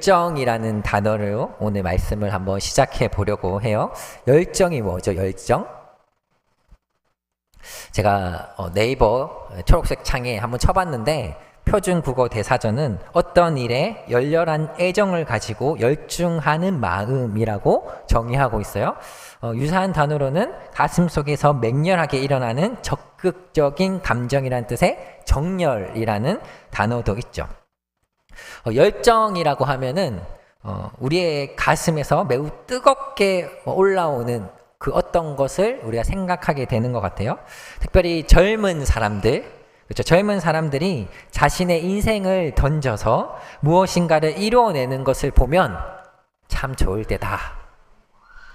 열정이라는 단어로 오늘 말씀을 한번 시작해 보려고 해요. 열정이 뭐죠? 열정? 제가 네이버 초록색 창에 한번 쳐봤는데 표준 국어 대사전은 어떤 일에 열렬한 애정을 가지고 열중하는 마음이라고 정의하고 있어요. 유사한 단어로는 가슴속에서 맹렬하게 일어나는 적극적인 감정이라는 뜻의 정열이라는 단어도 있죠. 열정이라고 하면은 우리의 가슴에서 매우 뜨겁게 올라오는 그 어떤 것을 우리가 생각하게 되는 것 같아요. 특별히 젊은 사람들, 그렇죠? 젊은 사람들이 자신의 인생을 던져서 무엇인가를 이루어내는 것을 보면 참 좋을 때다.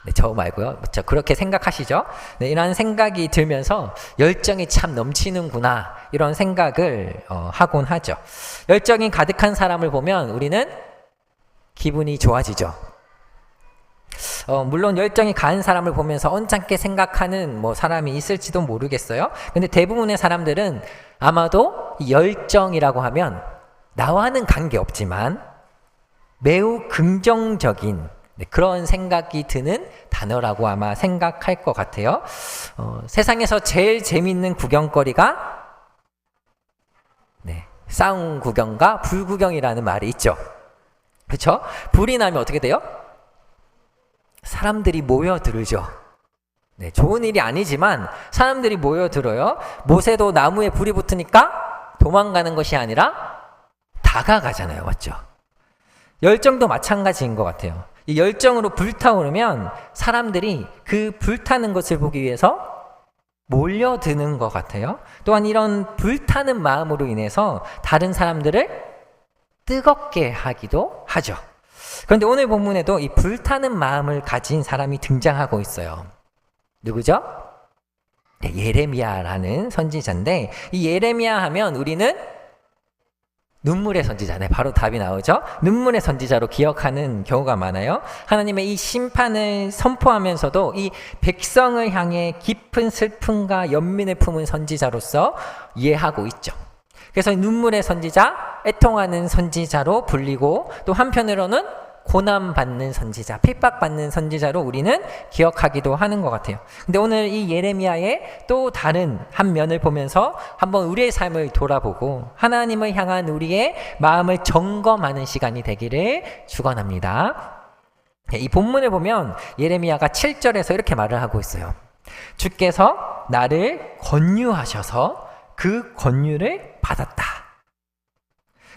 네, 저 말고요. 그렇죠? 그렇게 생각하시죠? 네, 이런 생각이 들면서 열정이 참 넘치는구나 이런 생각을 하곤 하죠. 열정이 가득한 사람을 보면 우리는 기분이 좋아지죠. 물론 열정이 가한 사람을 보면서 언짢게 생각하는 사람이 있을지도 모르겠어요. 근데 대부분의 사람들은 아마도 이 열정이라고 하면 나와는 관계없지만 매우 긍정적인 그런 생각이 드는 단어라고 아마 생각할 것 같아요. 세상에서 제일 재밌는 구경거리가 싸움 구경과 불 구경이라는 말이 있죠. 그렇죠? 불이 나면 어떻게 돼요? 사람들이 모여들죠. 좋은 일이 아니지만 사람들이 모여들어요. 못에도 나무에 불이 붙으니까 도망가는 것이 아니라 다가가잖아요. 맞죠? 열정도 마찬가지인 것 같아요. 이 열정으로 불타오르면 사람들이 그 불타는 것을 보기 위해서 몰려드는 것 같아요. 또한 이런 불타는 마음으로 인해서 다른 사람들을 뜨겁게 하기도 하죠. 그런데 오늘 본문에도 이 불타는 마음을 가진 사람이 등장하고 있어요. 누구죠? 예레미야라는 선지자인데, 이 예레미야 하면 우리는 눈물의 선지자네. 바로 답이 나오죠. 눈물의 선지자로 기억하는 경우가 많아요. 하나님의 이 심판을 선포하면서도 이 백성을 향해 깊은 슬픔과 연민을 품은 선지자로서 이해하고 있죠. 그래서 눈물의 선지자, 애통하는 선지자로 불리고, 또 한편으로는 고난받는 선지자, 핍박받는 선지자로 우리는 기억하기도 하는 것 같아요. 근데 오늘 이 예레미야의 또 다른 한 면을 보면서 한번 우리의 삶을 돌아보고 하나님을 향한 우리의 마음을 점검하는 시간이 되기를 축원합니다. 이 본문을 보면 예레미야가 7절에서 이렇게 말을 하고 있어요. 주께서 나를 권유하셔서 그 권유를 받았다.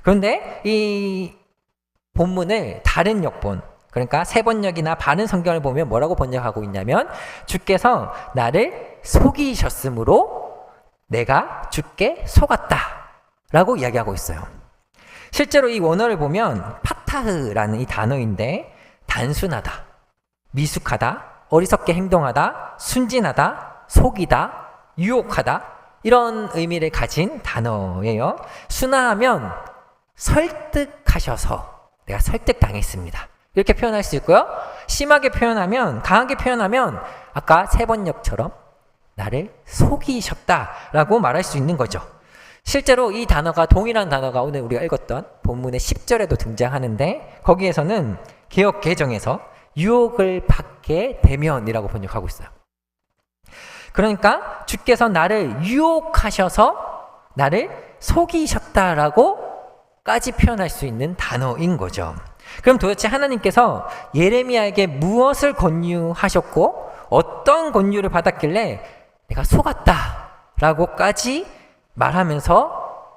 그런데 이 본문을 다른 역본, 그러니까 세번역이나 바른 성경을 보면 뭐라고 번역하고 있냐면, 주께서 나를 속이셨으므로 내가 주께 속았다 라고 이야기하고 있어요. 실제로 이 원어를 보면 파타흐라는 이 단어인데, 단순하다, 미숙하다, 어리석게 행동하다, 순진하다, 속이다, 유혹하다, 이런 의미를 가진 단어예요. 순화하면 설득하셔서 내가 설득당했습니다, 이렇게 표현할 수 있고요. 심하게 표현하면, 강하게 표현하면 아까 세번역처럼 나를 속이셨다라고 말할 수 있는 거죠. 실제로 이 단어가, 동일한 단어가 오늘 우리가 읽었던 본문의 10절에도 등장하는데, 거기에서는 개역 개정에서 유혹을 받게 되면이라고 번역하고 있어요. 그러니까 주께서 나를 유혹하셔서 나를 속이셨다라고 까지 표현할 수 있는 단어인 거죠. 그럼 도대체 하나님께서 예레미야에게 무엇을 권유하셨고 어떤 권유를 받았길래 내가 속았다 라고까지 말하면서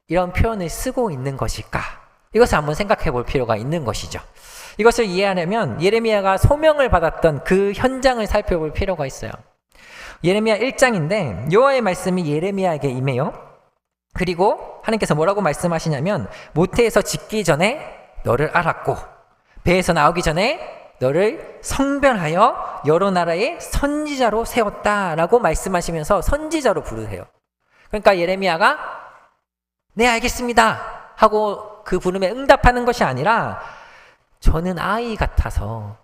이런 표현을 쓰고 있는 것일까? 이것을 한번 생각해 볼 필요가 있는 것이죠. 이것을 이해하려면 예레미야가 소명을 받았던 그 현장을 살펴볼 필요가 있어요. 예레미야 1장인데 여호와의 말씀이 예레미야에게 임해요. 그리고 하나님께서 뭐라고 말씀하시냐면, 모태에서 짓기 전에 너를 알았고 배에서 나오기 전에 너를 성별하여 여러 나라의 선지자로 세웠다라고 말씀하시면서 선지자로 부르세요. 그러니까 예레미야가 네 알겠습니다 하고 그 부름에 응답하는 것이 아니라, 저는 아이 같아서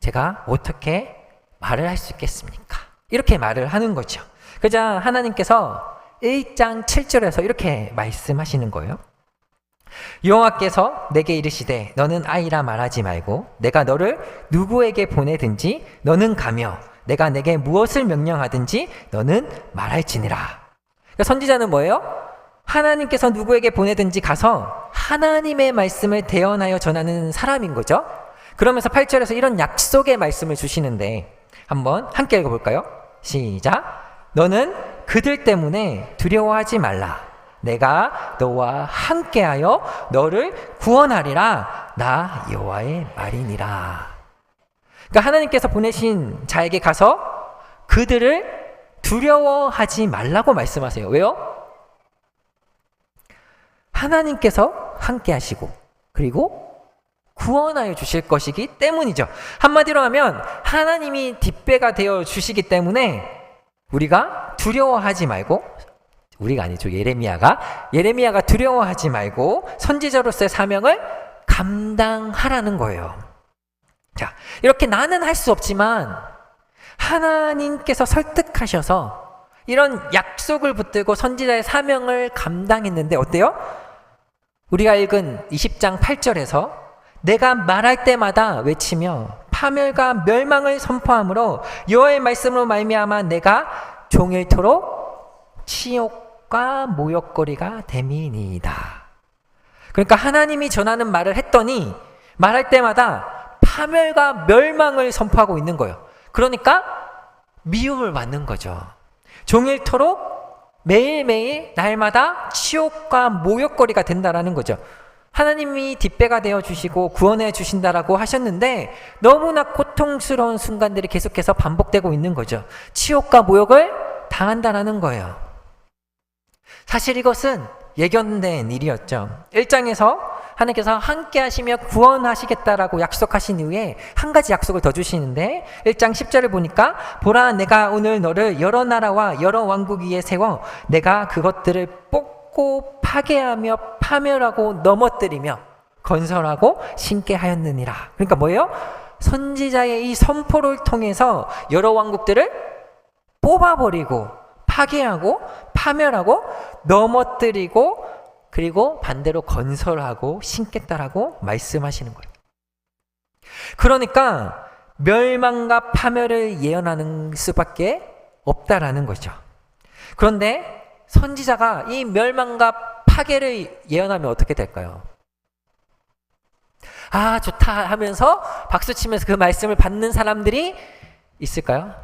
제가 어떻게 말을 할 수 있겠습니까? 이렇게 말을 하는 거죠. 그러자 하나님께서 1장 7절에서 이렇게 말씀하시는 거예요. 여호와께서 내게 이르시되 너는 아이라 말하지 말고 내가 너를 누구에게 보내든지 너는 가며 내가 내게 무엇을 명령하든지 너는 말할지니라. 그러니까 선지자는 뭐예요? 하나님께서 누구에게 보내든지 가서 하나님의 말씀을 대언하여 전하는 사람인 거죠. 그러면서 8절에서 이런 약속의 말씀을 주시는데 한번 함께 읽어볼까요? 시작. 너는 그들 때문에 두려워하지 말라. 내가 너와 함께하여 너를 구원하리라. 나 여호와의 말이니라. 그러니까 하나님께서 보내신 자에게 가서 그들을 두려워하지 말라고 말씀하세요. 왜요? 하나님께서 함께 하시고 그리고 구원하여 주실 것이기 때문이죠. 한마디로 하면 하나님이 뒷배가 되어 주시기 때문에 우리가 두려워하지 말고, 우리가 아니죠, 예레미야가 두려워하지 말고 선지자로서의 사명을 감당하라는 거예요. 자, 이렇게 나는 할 수 없지만 하나님께서 설득하셔서 이런 약속을 붙들고 선지자의 사명을 감당했는데 어때요? 우리가 읽은 20장 8절에서 내가 말할 때마다 외치며 파멸과 멸망을 선포함으로 여호와의 말씀으로 말미암아 내가 종일토록 치욕과 모욕거리가 됨이니이다. 그러니까 하나님이 전하는 말을 했더니 말할 때마다 파멸과 멸망을 선포하고 있는 거예요. 그러니까 미움을 받는 거죠. 종일토록 매일매일 날마다 치욕과 모욕거리가 된다라는 거죠. 하나님이 뒷배가 되어 주시고 구원해 주신다라고 하셨는데 너무나 고통스러운 순간들이 계속해서 반복되고 있는 거죠. 치욕과 모욕을 당한다라는 거예요. 사실 이것은 예견된 일이었죠. 1장에서 하나님께서 함께 하시며 구원하시겠다라고 약속하신 이후에 한 가지 약속을 더 주시는데 1장 10절을 보니까 보라 내가 오늘 너를 여러 나라와 여러 왕국 위에 세워 내가 그것들을 뽑고 파괴하며 파멸하고 넘어뜨리며 건설하고 신게 하였느니라. 그러니까 뭐예요? 선지자의 이 선포를 통해서 여러 왕국들을 뽑아버리고 파괴하고 파멸하고 넘어뜨리고 그리고 반대로 건설하고 신겠다라고 말씀하시는 거예요. 그러니까 멸망과 파멸을 예언하는 수밖에 없다라는 거죠. 그런데 선지자가 이 멸망과 파괴를 예언하면 어떻게 될까요? 아, 좋다 하면서 박수치면서 그 말씀을 받는 사람들이 있을까요?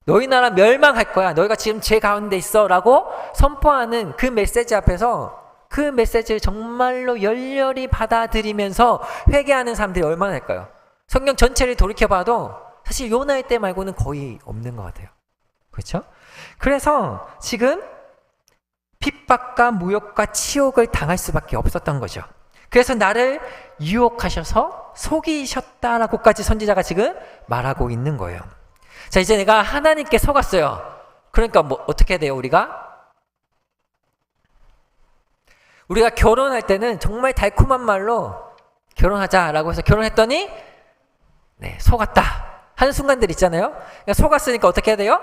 너희 나라 멸망할 거야. 너희가 지금 제 가운데 있어 라고 선포하는 그 메시지 앞에서 그 메시지를 정말로 열렬히 받아들이면서 회개하는 사람들이 얼마나 될까요? 성경 전체를 돌이켜봐도 사실 요나의 때 말고는 거의 없는 것 같아요. 그렇죠? 그래서 지금 핍박과 모욕과 치욕을 당할 수밖에 없었던 거죠. 그래서 나를 유혹하셔서 속이셨다라고까지 선지자가 지금 말하고 있는 거예요. 자, 이제 내가 하나님께 속았어요. 그러니까 뭐 어떻게 돼요? 우리가 결혼할 때는 정말 달콤한 말로 결혼하자라고 해서 결혼했더니 네, 속았다 하는 순간들 있잖아요. 그러니까 속았으니까 어떻게 해야 돼요?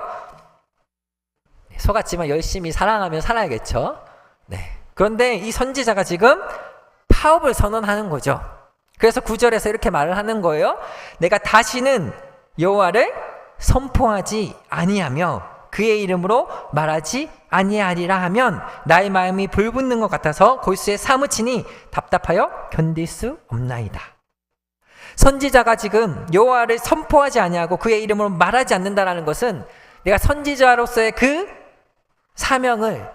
네, 속았지만 열심히 사랑하며 살아야겠죠. 네. 그런데 이 선지자가 지금 파업을 선언하는 거죠. 그래서 9절에서 이렇게 말을 하는 거예요. 내가 다시는 여호와를 선포하지 아니하며 그의 이름으로 말하지 아니하리라 하면 나의 마음이 불붙는 것 같아서 골수에 사무치니 답답하여 견딜 수 없나이다. 선지자가 지금 여호와를 선포하지 아니하고 그의 이름으로 말하지 않는다라는 것은 내가 선지자로서의 그 사명을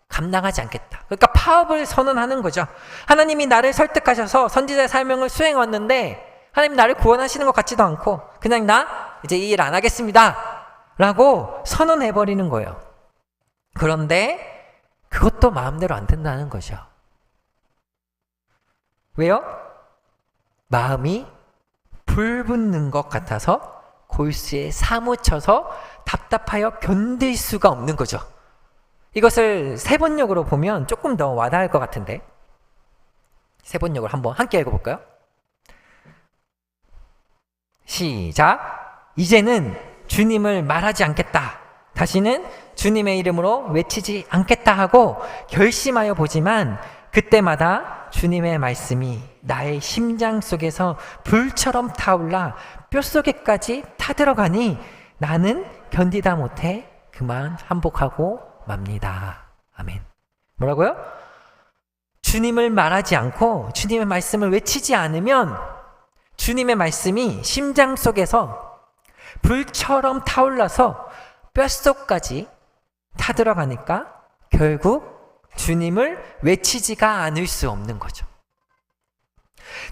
감당하지 않겠다. 그러니까 파업을 선언하는 거죠. 하나님이 나를 설득하셔서 선지자의 사명을 수행해 왔는데 하나님 나를 구원하시는 것 같지도 않고 그냥 나 이제 이 일 안 하겠습니다 라고 선언해버리는 거예요. 그런데 그것도 마음대로 안 된다는 거죠. 왜요? 마음이 불붙는 것 같아서 골수에 사무쳐서 답답하여 견딜 수가 없는 거죠. 이것을 세번역으로 보면 조금 더 와닿을 것 같은데 세번역을 한번 함께 읽어볼까요? 시작. 이제는 주님을 말하지 않겠다. 다시는 주님의 이름으로 외치지 않겠다 하고 결심하여 보지만 그때마다 주님의 말씀이 나의 심장 속에서 불처럼 타올라 뼛속에까지 타들어가니 나는 견디다 못해 그만 항복하고 맙니다. 아멘. 뭐라고요? 주님을 말하지 않고 주님의 말씀을 외치지 않으면 주님의 말씀이 심장 속에서 불처럼 타올라서 뼛속까지 타들어가니까 결국 주님을 외치지가 않을 수 없는 거죠.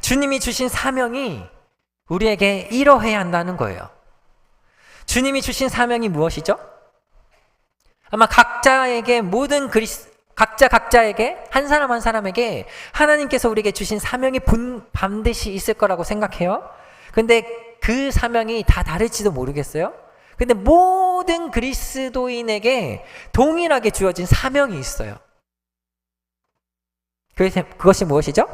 주님이 주신 사명이 우리에게 이뤄해야 한다는 거예요. 주님이 주신 사명이 무엇이죠? 아마 각자에게 각자에게 한 사람 한 사람에게 하나님께서 우리에게 주신 사명이 반드시 있을 거라고 생각해요. 근데 그 사명이 다 다를지도 모르겠어요. 근데 모든 그리스도인에게 동일하게 주어진 사명이 있어요. 그것이 무엇이죠?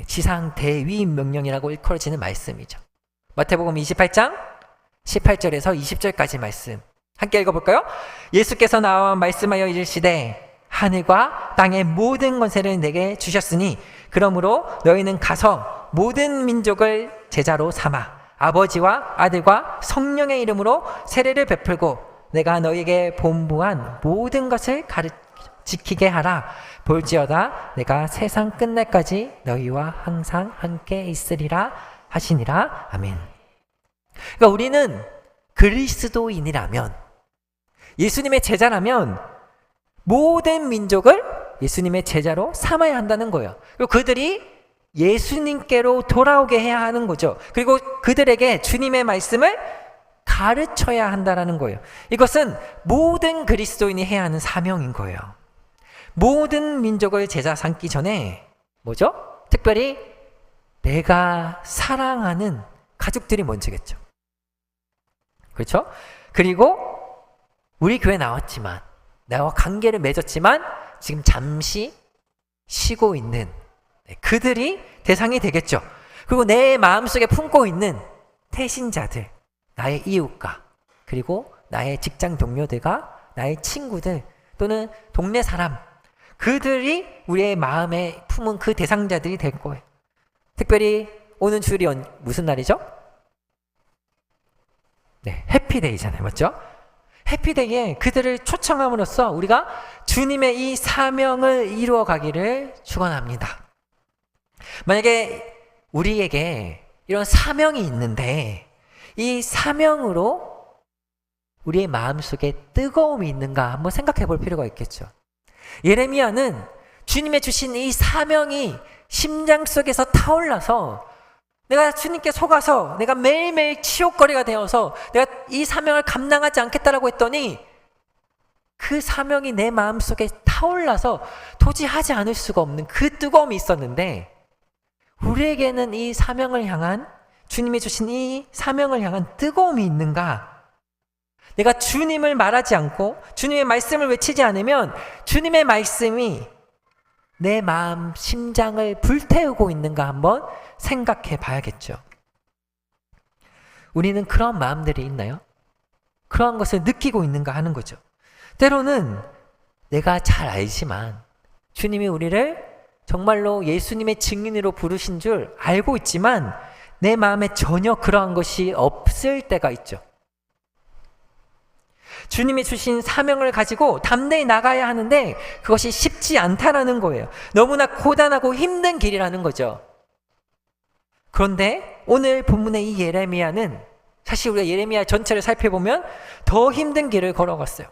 지상 대위임 명령이라고 일컬어지는 말씀이죠. 마태복음 28장 18절에서 20절까지 말씀 함께 읽어볼까요? 예수께서 나와 말씀하여 이르시되 하늘과 땅의 모든 권세를 내게 주셨으니 그러므로 너희는 가서 모든 민족을 제자로 삼아 아버지와 아들과 성령의 이름으로 세례를 베풀고 내가 너희에게 본부한 모든 것을 지키게 하라. 볼지어다 내가 세상 끝날까지 너희와 항상 함께 있으리라 하시니라. 아멘. 그러니까 우리는 그리스도인이라면, 예수님의 제자라면 모든 민족을 예수님의 제자로 삼아야 한다는 거예요. 그리고 그들이 예수님께로 돌아오게 해야 하는 거죠. 그리고 그들에게 주님의 말씀을 가르쳐야 한다는 거예요. 이것은 모든 그리스도인이 해야 하는 사명인 거예요. 모든 민족을 제자 삼기 전에 뭐죠? 특별히 내가 사랑하는 가족들이 먼저겠죠. 그렇죠? 그리고 우리 교회 나왔지만, 나와 관계를 맺었지만 지금 잠시 쉬고 있는 그들이 대상이 되겠죠. 그리고 내 마음속에 품고 있는 태신자들, 나의 이웃과 그리고 나의 직장 동료들과 나의 친구들 또는 동네 사람, 그들이 우리의 마음에 품은 그 대상자들이 될 거예요. 특별히 오는 주일이 무슨 날이죠? 네, 해피데이잖아요. 맞죠? 해피데이에 그들을 초청함으로써 우리가 주님의 이 사명을 이루어 가기를 축원합니다. 만약에 우리에게 이런 사명이 있는데 이 사명으로 우리의 마음속에 뜨거움이 있는가 한번 생각해 볼 필요가 있겠죠. 예레미야는 주님의 주신 이 사명이 심장 속에서 타올라서 내가 주님께 속아서 내가 매일매일 치욕거리가 되어서 내가 이 사명을 감당하지 않겠다라고 했더니 그 사명이 내 마음속에 타올라서 도저히 하지 않을 수가 없는 그 뜨거움이 있었는데, 우리에게는 이 사명을 향한, 주님이 주신 이 사명을 향한 뜨거움이 있는가? 내가 주님을 말하지 않고 주님의 말씀을 외치지 않으면 주님의 말씀이 내 마음, 심장을 불태우고 있는가 한번 생각해 봐야겠죠. 우리는 그런 마음들이 있나요? 그러한 것을 느끼고 있는가 하는 거죠. 때로는 내가 잘 알지만 주님이 우리를 정말로 예수님의 증인으로 부르신 줄 알고 있지만 내 마음에 전혀 그러한 것이 없을 때가 있죠. 주님이 주신 사명을 가지고 담대히 나가야 하는데 그것이 쉽지 않다라는 거예요. 너무나 고단하고 힘든 길이라는 거죠. 그런데 오늘 본문의 이 예레미야는 사실 우리가 예레미야 전체를 살펴보면 더 힘든 길을 걸어갔어요.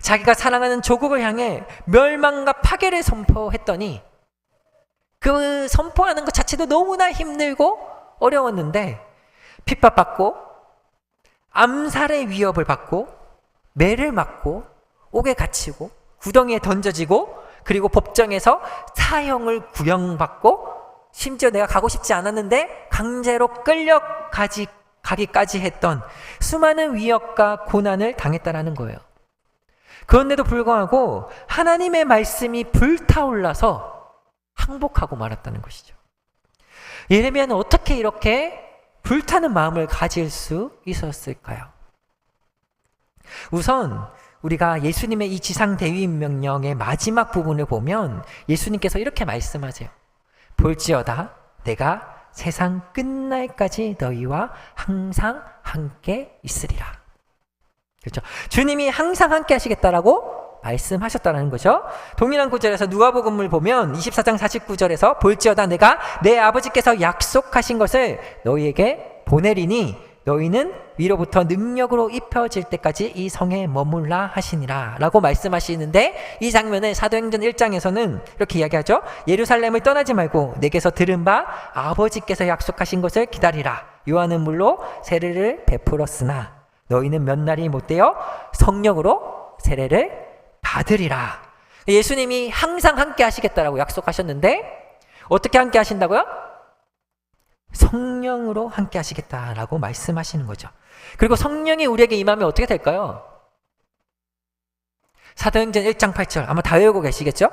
자기가 사랑하는 조국을 향해 멸망과 파괴를 선포했더니 그 선포하는 것 자체도 너무나 힘들고 어려웠는데 핍박받고 암살의 위협을 받고 매를 맞고 옥에 gat히고 구덩이에 던져지고 그리고 법정에서 사형을 구형받고 심지어 내가 가고 싶지 않았는데 강제로 끌려가기까지 했던 수많은 위협과 고난을 당했다라는 거예요. 그런데도 불구하고 하나님의 말씀이 불타올라서 항복하고 말았다는 것이죠. 예레미야는 어떻게 이렇게 불타는 마음을 가질 수 있었을까요? 우선 우리가 예수님의 이 지상 대위임 명령의 마지막 부분을 보면 예수님께서 이렇게 말씀하세요. 볼지어다 내가 세상 끝날까지 너희와 항상 함께 있으리라. 그렇죠? 주님이 항상 함께 하시겠다라고 말씀하셨다는 거죠. 동일한 구절에서 누가복음을 보면 24장 49절에서 볼지어다 내가 내 아버지께서 약속하신 것을 너희에게 보내리니 너희는 위로부터 능력으로 입혀질 때까지 이 성에 머물라 하시니라 라고 말씀하시는데, 이 장면을 사도행전 1장에서는 이렇게 이야기하죠. 예루살렘을 떠나지 말고 내게서 들은 바 아버지께서 약속하신 것을 기다리라. 요한은 물로 세례를 베풀었으나 너희는 몇 날이 못되어 성령으로 세례를 받으리라. 예수님이 항상 함께 하시겠다라고 약속하셨는데 어떻게 함께 하신다고요? 성령으로 함께 하시겠다라고 말씀하시는 거죠. 그리고 성령이 우리에게 임하면 어떻게 될까요? 사도행전 1장 8절 아마 다 외우고 계시겠죠?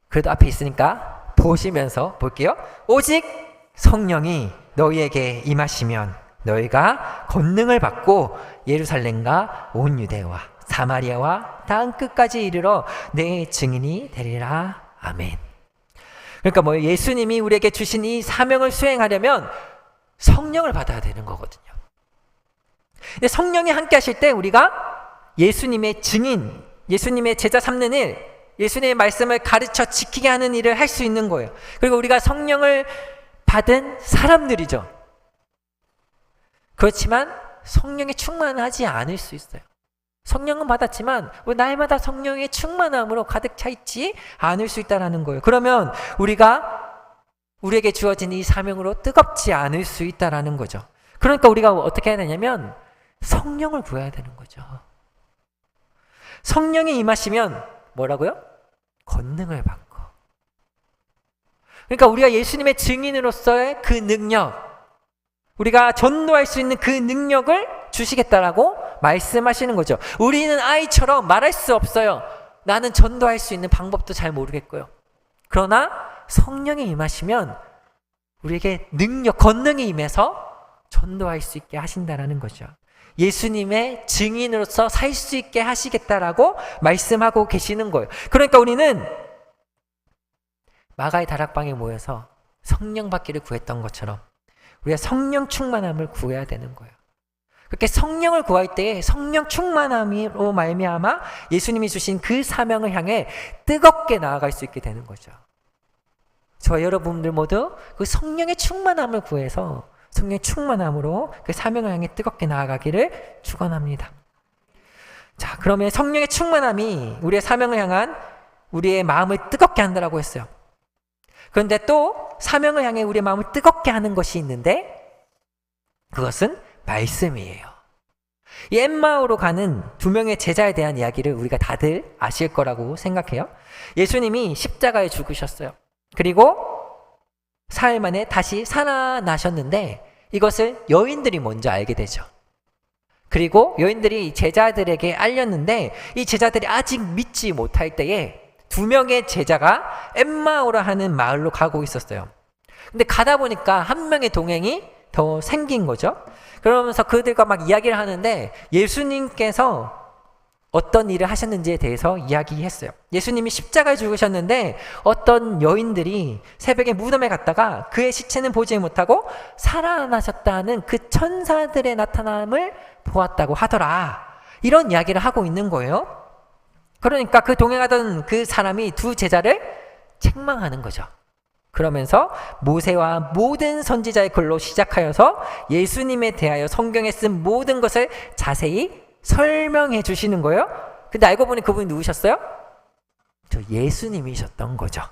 그래도 앞에 있으니까 보시면서 볼게요. 오직 성령이 너희에게 임하시면 너희가 권능을 받고 예루살렘과 온 유대와 사마리아와 땅 끝까지 이르러 내 증인이 되리라. 아멘. 그러니까 예수님이 우리에게 주신 이 사명을 수행하려면 성령을 받아야 되는 거거든요. 근데 성령이 함께 하실 때 우리가 예수님의 증인, 예수님의 제자 삼는 일, 예수님의 말씀을 가르쳐 지키게 하는 일을 할 수 있는 거예요. 그리고 우리가 성령을 받은 사람들이죠. 그렇지만 성령에 충만하지 않을 수 있어요. 성령은 받았지만 날마다 성령의 충만함으로 가득 차 있지 않을 수 있다는 거예요. 그러면 우리에게 주어진 이 사명으로 뜨겁지 않을 수 있다는 거죠. 그러니까 우리가 어떻게 해야 되냐면 성령을 구해야 되는 거죠. 성령이 임하시면 뭐라고요? 권능을 받고. 그러니까 우리가 예수님의 증인으로서의 그 능력, 우리가 전도할 수 있는 그 능력을 주시겠다라고 말씀하시는 거죠. 우리는 아이처럼 말할 수 없어요. 나는 전도할 수 있는 방법도 잘 모르겠고요. 그러나 성령이 임하시면 우리에게 능력, 권능이 임해서 전도할 수 있게 하신다라는 거죠. 예수님의 증인으로서 살 수 있게 하시겠다라고 말씀하고 계시는 거예요. 그러니까 우리는 마가의 다락방에 모여서 성령 받기를 구했던 것처럼 우리가 성령 충만함을 구해야 되는 거예요. 그렇게 성령을 구할 때에 성령 충만함으로 말미암아 예수님이 주신 그 사명을 향해 뜨겁게 나아갈 수 있게 되는 거죠. 저 여러분들 모두 그 성령의 충만함을 구해서 성령의 충만함으로 그 사명을 향해 뜨겁게 나아가기를 축원합니다. 자, 그러면 성령의 충만함이 우리의 사명을 향한 우리의 마음을 뜨겁게 한다라고 했어요. 그런데 또 사명을 향해 우리의 마음을 뜨겁게 하는 것이 있는데 그것은 말씀이에요. 이 엠마오로 가는 두 명의 제자에 대한 이야기를 우리가 다들 아실 거라고 생각해요. 예수님이 십자가에 죽으셨어요. 그리고 사흘 만에 다시 살아나셨는데 이것을 여인들이 먼저 알게 되죠. 그리고 여인들이 제자들에게 알렸는데 이 제자들이 아직 믿지 못할 때에 두 명의 제자가 엠마오라 하는 마을로 가고 있었어요. 근데 가다 보니까 한 명의 동행이 더 생긴 거죠. 그러면서 그들과 막 이야기를 하는데 예수님께서 어떤 일을 하셨는지에 대해서 이야기했어요. 예수님이 십자가에 죽으셨는데 어떤 여인들이 새벽에 무덤에 갔다가 그의 시체는 보지 못하고 살아나셨다는 그 천사들의 나타남을 보았다고 하더라. 이런 이야기를 하고 있는 거예요. 그러니까 그 동행하던 그 사람이 두 제자를 책망하는 거죠. 그러면서 모세와 모든 선지자의 글로 시작하여서 예수님에 대하여 성경에 쓴 모든 것을 자세히 설명해 주시는 거예요. 근데 알고 보니 그분이 누구셨어요? 저 예수님이셨던 거죠.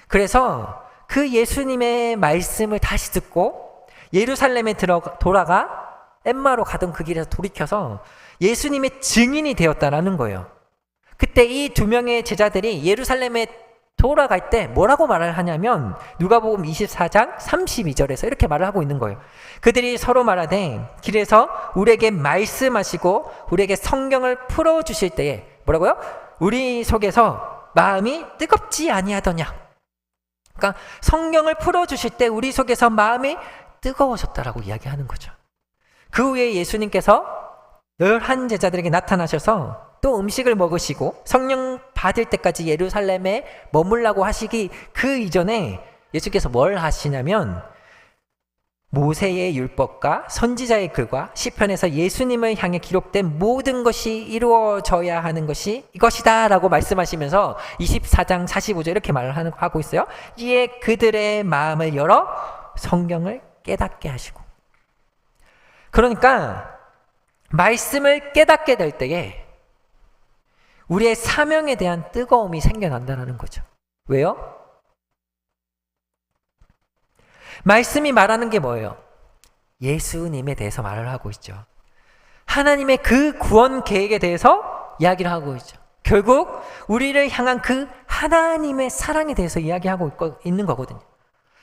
그래서 그 예수님의 말씀을 다시 듣고 예루살렘에 돌아가 엠마로 가던 그 길에서 돌이켜서 예수님의 증인이 되었다라는 거예요. 그때 이 두 명의 제자들이 예루살렘에 돌아갈 때 뭐라고 말을 하냐면 누가복음 24장 32절에서 이렇게 말을 하고 있는 거예요. 그들이 서로 말하되 길에서 우리에게 말씀하시고 우리에게 성경을 풀어주실 때에 뭐라고요? 우리 속에서 마음이 뜨겁지 아니하더냐. 그러니까 성경을 풀어주실 때 우리 속에서 마음이 뜨거워졌다라고 이야기하는 거죠. 그 후에 예수님께서 11 제자들에게 나타나셔서 또 음식을 먹으시고 성령 받을 때까지 예루살렘에 머물라고 하시기 그 이전에 예수께서 뭘 하시냐면 모세의 율법과 선지자의 글과 시편에서 예수님을 향해 기록된 모든 것이 이루어져야 하는 것이 이것이다 라고 말씀하시면서 24장 45절 이렇게 말을 하고 있어요. 이에 그들의 마음을 열어 성경을 깨닫게 하시고, 그러니까 말씀을 깨닫게 될 때에 우리의 사명에 대한 뜨거움이 생겨난다는 거죠. 왜요? 말씀이 말하는 게 뭐예요? 예수님에 대해서 말을 하고 있죠. 하나님의 그 구원 계획에 대해서 이야기를 하고 있죠. 결국 우리를 향한 그 하나님의 사랑에 대해서 이야기하고 있는 거거든요.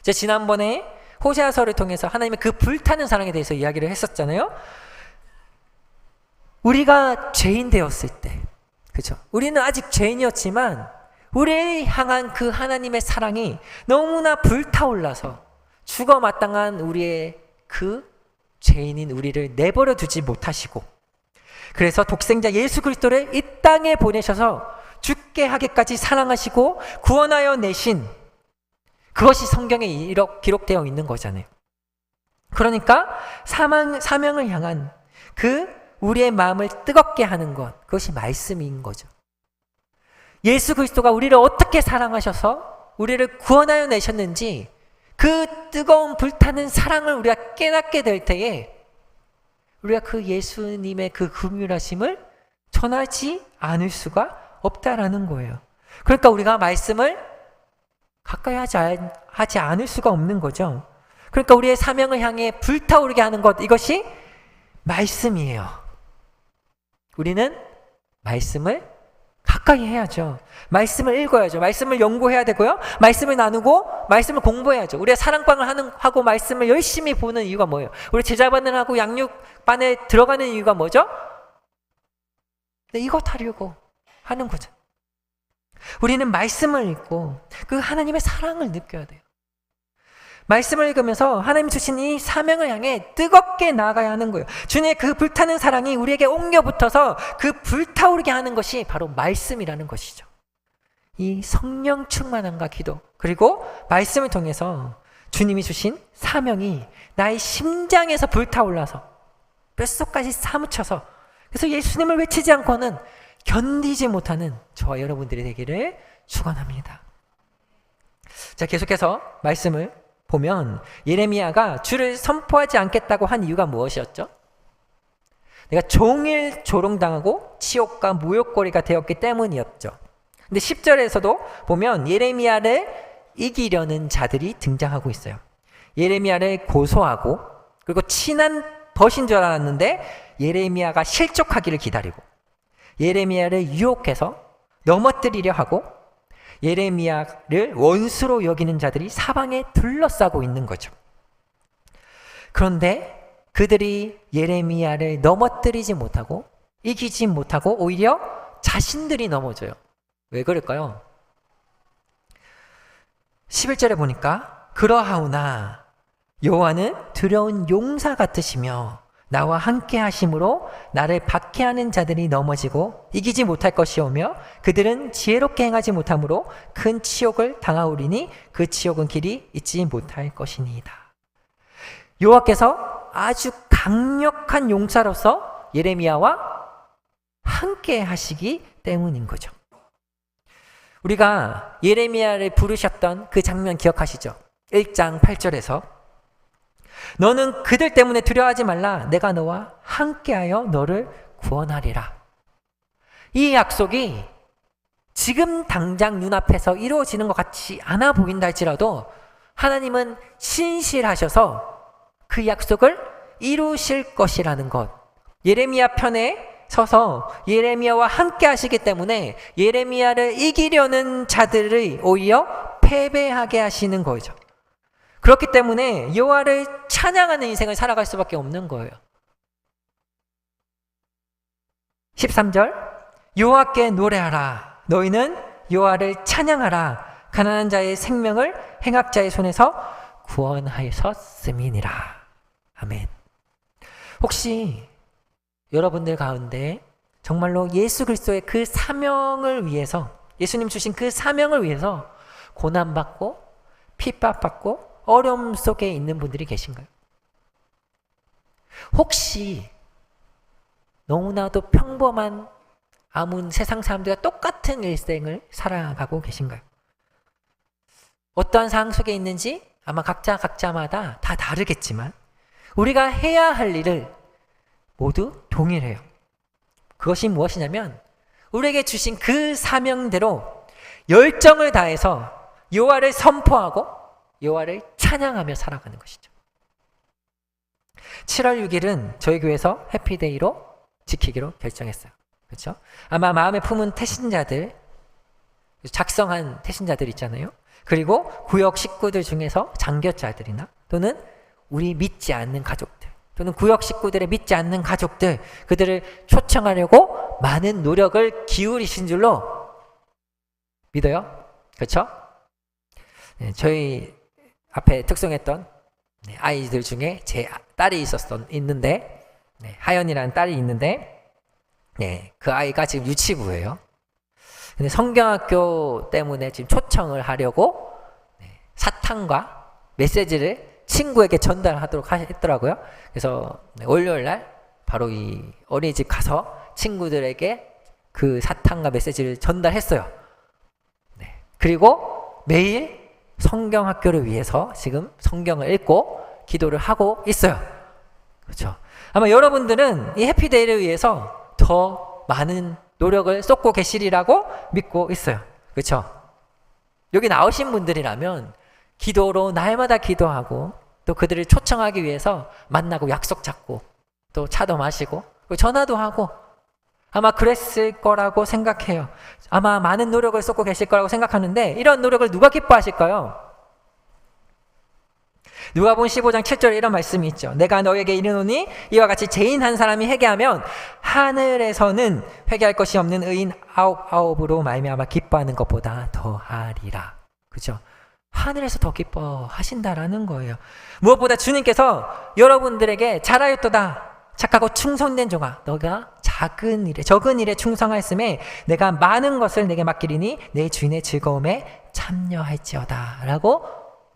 제가 지난번에 호세아서를 통해서 하나님의 그 불타는 사랑에 대해서 이야기를 했었잖아요. 우리가 죄인 되었을 때, 그죠? 우리는 아직 죄인이었지만 우리를 향한 그 하나님의 사랑이 너무나 불타올라서 죽어 마땅한 우리의 그 죄인인 우리를 내버려 두지 못하시고, 그래서 독생자 예수 그리스도를 이 땅에 보내셔서 죽게 하기까지 사랑하시고 구원하여 내신, 그것이 성경에 기록되어 있는 거잖아요. 그러니까 사명을 향한 그 우리의 마음을 뜨겁게 하는 것, 그것이 말씀인 거죠. 예수 그리스도가 우리를 어떻게 사랑하셔서 우리를 구원하여 내셨는지 그 뜨거운 불타는 사랑을 우리가 깨닫게 될 때에 우리가 그 예수님의 그 긍휼하심을 전하지 않을 수가 없다라는 거예요. 그러니까 우리가 말씀을 가까이 하지 않을 수가 없는 거죠. 그러니까 우리의 사명을 향해 불타오르게 하는 것, 이것이 말씀이에요. 우리는 말씀을 가까이 해야죠. 말씀을 읽어야죠. 말씀을 연구해야 되고요. 말씀을 나누고 말씀을 공부해야죠. 우리가 사랑방을 하고 말씀을 열심히 보는 이유가 뭐예요? 우리 제자반을 하고 양육반에 들어가는 이유가 뭐죠? 이것 하려고 하는 거죠. 우리는 말씀을 읽고 그 하나님의 사랑을 느껴야 돼요. 말씀을 읽으면서 하나님 주신 이 사명을 향해 뜨겁게 나아가야 하는 거예요. 주님의 그 불타는 사랑이 우리에게 옮겨 붙어서 그 불타오르게 하는 것이 바로 말씀이라는 것이죠. 이 성령 충만함과 기도, 그리고 말씀을 통해서 주님이 주신 사명이 나의 심장에서 불타올라서 뼛속까지 사무쳐서, 그래서 예수님을 외치지 않고는 견디지 못하는 저와 여러분들이 되기를 축원합니다. 자, 계속해서 말씀을 보면 예레미야가 주를 선포하지 않겠다고 한 이유가 무엇이었죠? 내가 종일 조롱당하고 치욕과 모욕거리가 되었기 때문이었죠. 근데 10절에서도 보면 예레미야를 이기려는 자들이 등장하고 있어요. 예레미야를 고소하고, 그리고 친한 벗인 줄 알았는데 예레미야가 실족하기를 기다리고, 예레미야를 유혹해서 넘어뜨리려 하고, 예레미야를 원수로 여기는 자들이 사방에 둘러싸고 있는 거죠. 그런데 그들이 예레미야를 넘어뜨리지 못하고 이기지 못하고 오히려 자신들이 넘어져요. 왜 그럴까요? 11절에 보니까 그러하오나 여호와는 두려운 용사 같으시며 나와 함께 하심으로 나를 박해하는 자들이 넘어지고 이기지 못할 것이오며 그들은 지혜롭게 행하지 못함으로 큰 치욕을 당하오리니 그 치욕은 길이 잊지 못할 것이니이다. 여호와께서 아주 강력한 용사로서 예레미야와 함께 하시기 때문인 거죠. 우리가 예레미야를 부르셨던 그 장면 기억하시죠? 1장 8절에서 너는 그들 때문에 두려워하지 말라. 내가 너와 함께하여 너를 구원하리라. 이 약속이 지금 당장 눈앞에서 이루어지는 것 같지 않아 보인다 할지라도 하나님은 신실하셔서 그 약속을 이루실 것이라는 것. 예레미야 편에 서서 예레미야와 함께 하시기 때문에 예레미야를 이기려는 자들을 오히려 패배하게 하시는 거죠. 그렇기 때문에 여호와를 찬양하는 인생을 살아갈 수밖에 없는 거예요. 13절 여호와께 노래하라. 너희는 여호와를 찬양하라. 가난한 자의 생명을 행악자의 손에서 구원하셨음이니라. 아멘. 혹시 여러분들 가운데 정말로 예수 그리스도의 그 사명을 위해서, 예수님 주신 그 사명을 위해서 고난받고 핍박받고 어려움 속에 있는 분들이 계신가요? 혹시 너무나도 평범한 아무 세상 사람들과 똑같은 일생을 살아가고 계신가요? 어떠한 상황 속에 있는지 아마 각자마다 다 다르겠지만 우리가 해야 할 일을 모두 동일해요. 그것이 무엇이냐면 우리에게 주신 그 사명대로 열정을 다해서 여호와를 선포하고 여호와를 찬양하며 살아가는 것이죠. 7월 6일은 저희 교회에서 해피데이로 지키기로 결정했어요. 그렇죠? 아마 마음에 품은 태신자들, 작성한 태신자들 있잖아요. 그리고 구역 식구들 중에서 장교자들이나 또는 우리 믿지 않는 가족들 또는 구역 식구들의 믿지 않는 가족들, 그들을 초청하려고 많은 노력을 기울이신 줄로 믿어요. 그렇죠? 네, 저희 앞에 특송했던 아이들 중에 제 딸이 있는데 하연이라는 딸이 있는데 그 아이가 지금 유치부예요. 근데 성경학교 때문에 지금 초청을 하려고 사탕과 메시지를 친구에게 전달하도록 했더라고요. 그래서 월요일 날 바로 이 어린이집 가서 친구들에게 그 사탕과 메시지를 전달했어요. 그리고 매일 성경학교를 위해서 지금 성경을 읽고 기도를 하고 있어요. 그렇죠? 아마 여러분들은 이 해피데이를 위해서 더 많은 노력을 쏟고 계시리라고 믿고 있어요. 그렇죠? 여기 나오신 분들이라면 기도로 날마다 기도하고 또 그들을 초청하기 위해서 만나고 약속 잡고 또 차도 마시고 전화도 하고 아마 그랬을 거라고 생각해요. 아마 많은 노력을 쏟고 계실 거라고 생각하는데 이런 노력을 누가 기뻐하실까요? 누가복음 15장 7절에 이런 말씀이 있죠. 내가 너에게 이르노니 이와 같이 죄인 한 사람이 회개하면 하늘에서는 회개할 것이 없는 의인 아홉으로 말미암아 기뻐하는 것보다 더하리라. 그죠? 하늘에서 더 기뻐하신다라는 거예요. 무엇보다 주님께서 여러분들에게 잘하였도다 착하고 충성된 종아, 너가 적은 일에 충성하였음에 내가 많은 것을 내게 맡기리니 내 주인의 즐거움에 참여할지어다 라고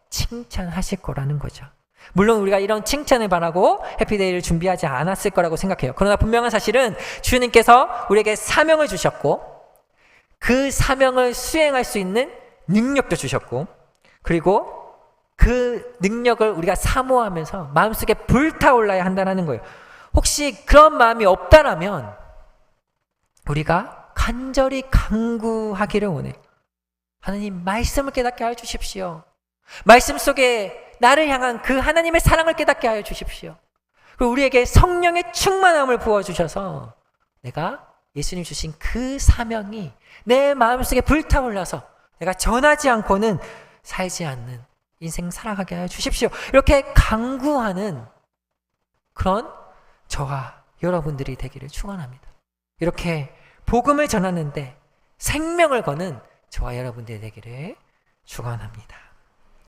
칭찬하실 거라는 거죠. 물론 우리가 이런 칭찬을 바라고 해피데이를 준비하지 않았을 거라고 생각해요. 그러나 분명한 사실은 주님께서 우리에게 사명을 주셨고 그 사명을 수행할 수 있는 능력도 주셨고 그리고 그 능력을 우리가 사모하면서 마음속에 불타올라야 한다는 거예요. 혹시 그런 마음이 없다라면 우리가 간절히 간구하기를 원해요. 하나님 말씀을 깨닫게 하여 주십시오. 말씀 속에 나를 향한 그 하나님의 사랑을 깨닫게 하여 주십시오. 그리고 우리에게 성령의 충만함을 부어주셔서 내가 예수님 주신 그 사명이 내 마음속에 불타올라서 내가 전하지 않고는 살지 않는 인생 살아가게 하여 주십시오. 이렇게 간구하는 그런 저와 여러분들이 되기를 축원합니다. 이렇게 복음을 전하는데 생명을 거는 저와 여러분들이 되기를 축원합니다.